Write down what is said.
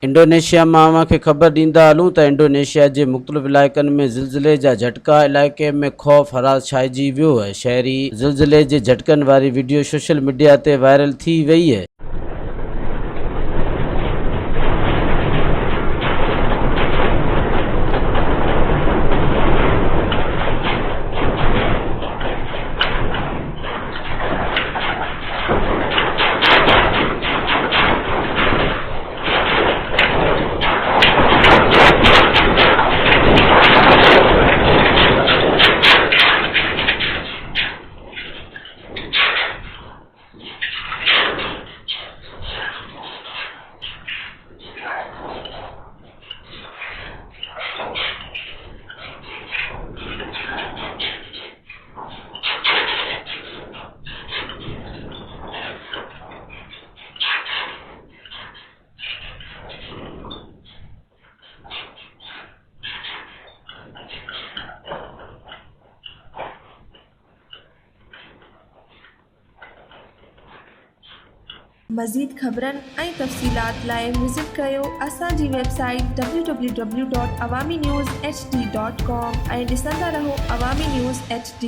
Indonesia मां खे ख़बर ॾींदा हलूं त इंडोनेशिया जे मुख़्तलिफ़ इलाइक़नि में ज़िलज़िले जा झटका। इलाइक़े में ख़ौफ़ हरास छाइजी वियो आहे। शहरी ज़िलज़िले जे झटकनि वारी वीडियो सोशल मीडिया ते वायरल थी वई आहे। मज़ीद ख़बरनि ऐं तफ़सीलात लाइ विज़िट कयो असांजी वेबसाइट www.awamiNewsHD.com ऐं ॾिसंदा रहो अवामी न्यूज़ HD।